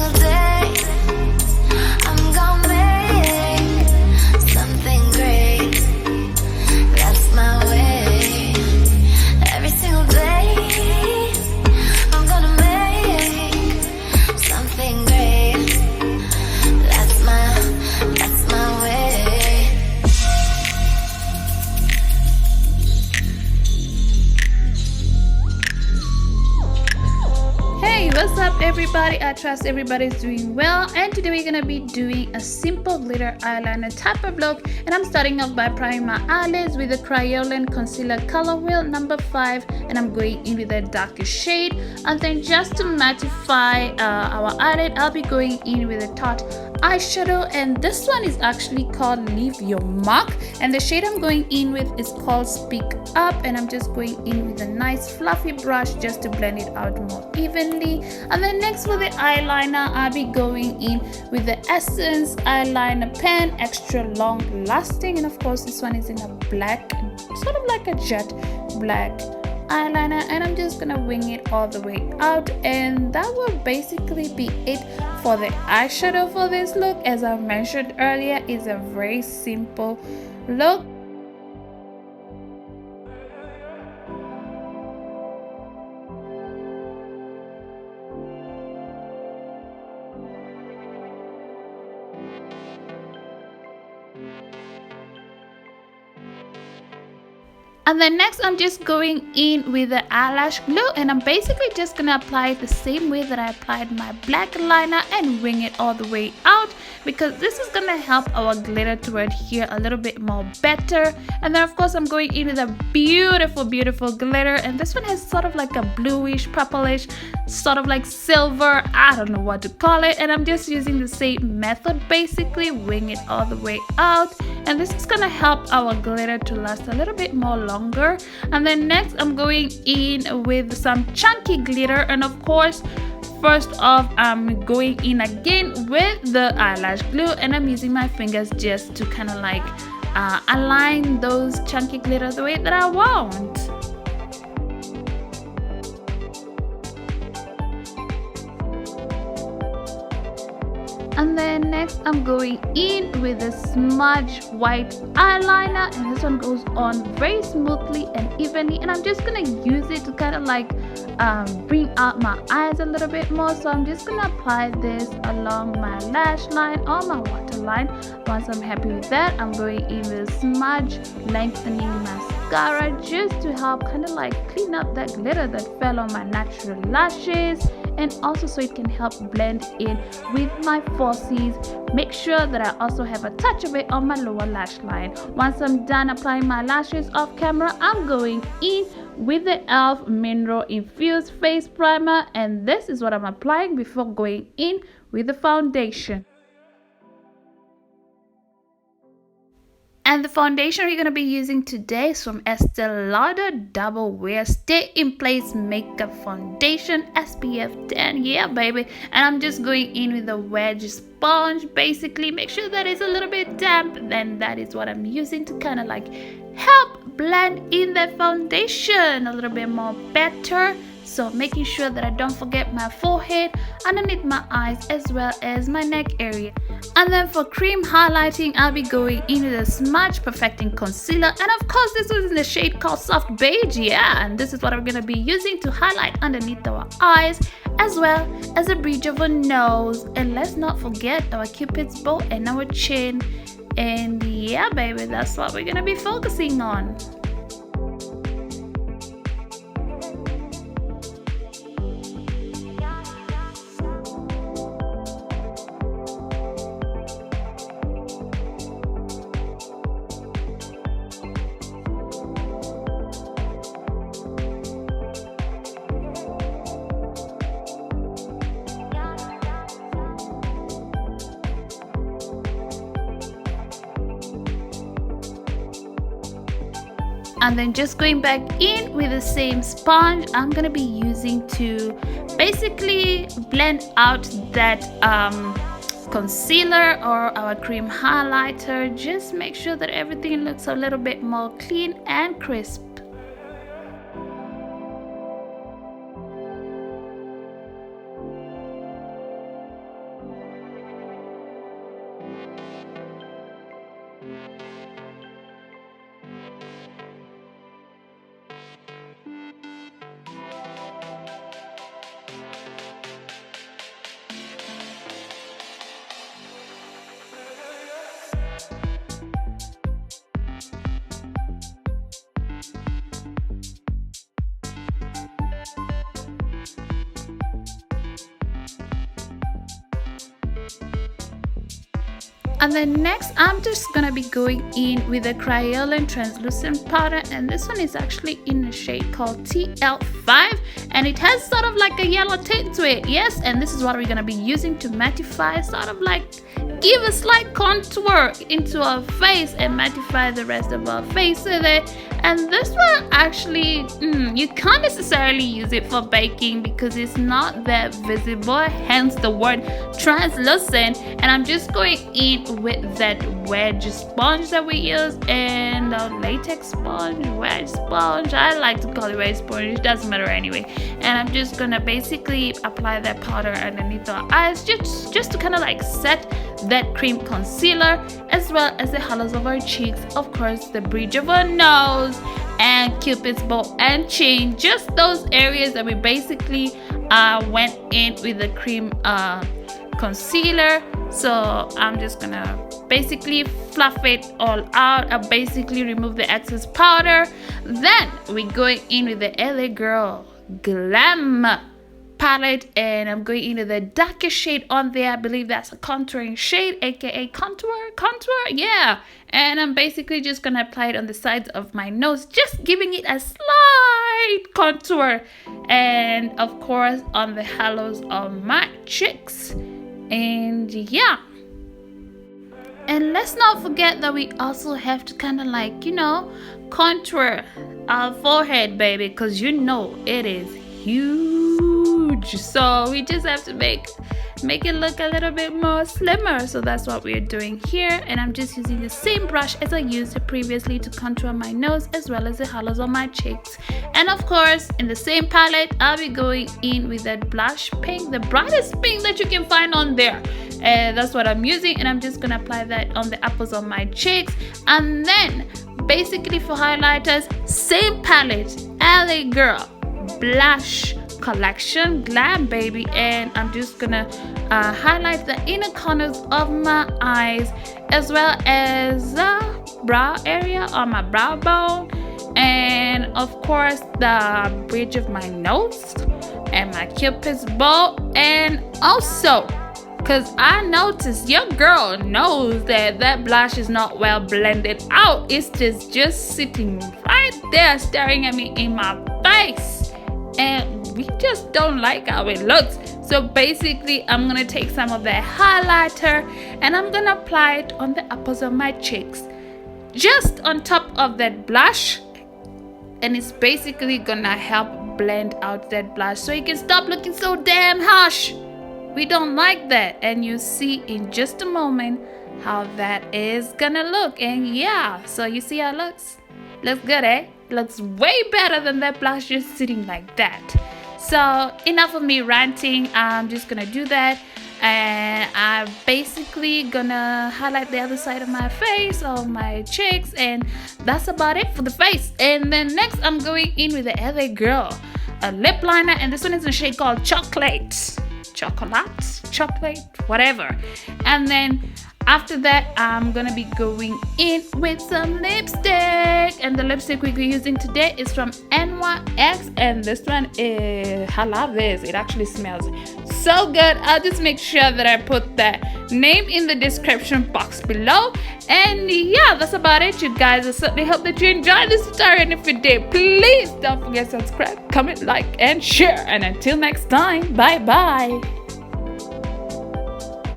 single day I'm gonna make something great. That's my way. Every single day I'm gonna make something great. That's my way. Hey, what's up everybody? I trust everybody's doing well, and today we're gonna be doing a simple glitter eyeliner type of look, and I'm starting off by priming my eyelids with the Kryolan concealer color wheel number 5, and I'm going in with a darker shade. And then just to mattify our eyelid, I'll be going in with a Tarte eyeshadow, and this one is actually called Leave Your Mark, and the shade I'm going in with is called Speak Up, and I'm just going in with a nice fluffy brush just to blend it out more evenly. And then next for the eyeliner, I'll be going in with the Essence eyeliner pen, extra long lasting, and of course this one is in a black, sort of like a jet black eyeliner, and I'm just gonna wing it all the way out, and that will basically be it for the eyeshadow for this look. As I mentioned earlier, is a very simple look. And then next I'm just going in with the eyelash glue, and I'm basically just gonna apply it the same way that I applied my black liner and wing it all the way out, because this is gonna help our glitter to adhere a little bit more better. And then of course I'm going in with a beautiful glitter, and this one has sort of like a bluish purplish, sort of like silver, I don't know what to call it, and I'm just using the same method, basically wing it all the way out, and this is gonna help our glitter to last a little bit more longer. And then next I'm going in with some chunky glitter, and of course first off I'm going in again with the eyelash glue, and I'm using my fingers just to kind of like align those chunky glitter the way that I want. And then next I'm going in with a Smudge white eyeliner, and this one goes on very smoothly and evenly, and I'm just gonna use it to kind of like bring out my eyes a little bit more. So I'm just gonna apply this along my lash line or my waterline. Once I'm happy with that, I'm going in with Smudge Lengthening Mascara just to help kind of like clean up that glitter that fell on my natural lashes, and also so it can help blend in with my falsies. Make sure that I also have a touch of it on my lower lash line. Once I'm done applying my lashes off camera, I'm going in with the e.l.f. Mineral Infused Face Primer, and this is what I'm applying before going in with the foundation. And the foundation we're going to be using today is from Estee Lauder Double Wear Stay in Place Makeup Foundation SPF 10. Yeah, baby. And I'm just going in with a wedge sponge. Basically, make sure that it's a little bit damp. Then that is what I'm using to kind of like help blend in the foundation a little bit more better. So making sure that I don't forget my forehead, underneath my eyes, as well as my neck area. And then for cream highlighting, I'll be going in with a Smudge Perfecting Concealer, and of course this was in the shade called Soft Beige. Yeah, and this is what I'm going to be using to highlight underneath our eyes, as well as the bridge of our nose, and let's not forget our Cupid's bow and our chin. And yeah, baby, that's what we're going to be focusing on. And then just going back in with the same sponge, I'm gonna be using to basically blend out that concealer or our cream highlighter. Just make sure that everything looks a little bit more clean and crisp. And then next, I'm just gonna be going in with a Kryolan translucent powder, and this one is actually in a shade called TL5, and it has sort of like a yellow tint to it. Yes, and this is what we're gonna be using to mattify, sort of like give a slight contour into our face and mattify the rest of our face with it. And this one actually, you can't necessarily use it for baking because it's not that visible, hence the word translucent. And I'm just going in with that wedge sponge that we use, and a latex sponge, wedge sponge, I like to call it wedge sponge, it doesn't matter anyway. And I'm just gonna basically apply that powder underneath our eyes, just to kind of like set that cream concealer, as well as the hollows of our cheeks, of course the bridge of our nose and Cupid's bow and chin, just those areas that we basically went in with the cream concealer. So I'm just gonna basically fluff it all out. I basically remove the excess powder. Then we're going in with the LA Girl Glam palette, and I'm going into the darkest shade on there. I believe that's a contouring shade, aka contour, yeah. And I'm basically just gonna apply it on the sides of my nose, just giving it a slight contour, and of course on the hollows of my cheeks. And yeah, and let's not forget that we also have to kind of like, you know, contour our forehead, baby, because you know it is huge. So we just have to make it look a little bit more slimmer. So that's what we're doing here, and I'm just using the same brush as I used previously to contour my nose as well as the hollows on my cheeks. And of course, in the same palette, I'll be going in with that blush pink, the brightest pink that you can find on there, and that's what I'm using. And I'm just gonna apply that on the apples of my cheeks. And then basically for highlighters, same palette, LA Girl blush collection Glam, baby, and I'm just gonna highlight the inner corners of my eyes as well as the brow area on my brow bone, and of course the bridge of my nose and my Cupid's bow. And also, because I noticed your girl knows that blush is not well blended out, it's just sitting right there staring at me in my face, and we just don't like how it looks. So basically I'm gonna take some of that highlighter and I'm gonna apply it on the apples of my cheeks, just on top of that blush, and it's basically gonna help blend out that blush so you can stop looking so damn harsh. We don't like that, and you see in just a moment how that is gonna look. And yeah, so you see how it looks good, eh? Looks way better than that blush just sitting like that. So enough of me ranting, I'm just gonna do that, and I'm basically gonna highlight the other side of my face or my cheeks, and that's about it for the face. And then next I'm going in with the LA Girl a lip liner, and this one is in a shade called Choclate, whatever. And then after that I'm gonna be going in with some lipstick, and the lipstick we're using today is from NYX, and this one is, I love this, it actually smells so good. I'll just make sure that I put that name in the description box below. And yeah, that's about it, you guys. I certainly hope that you enjoyed this tutorial, and if you did, please don't forget to subscribe, comment, like, and share. And until next time, bye bye.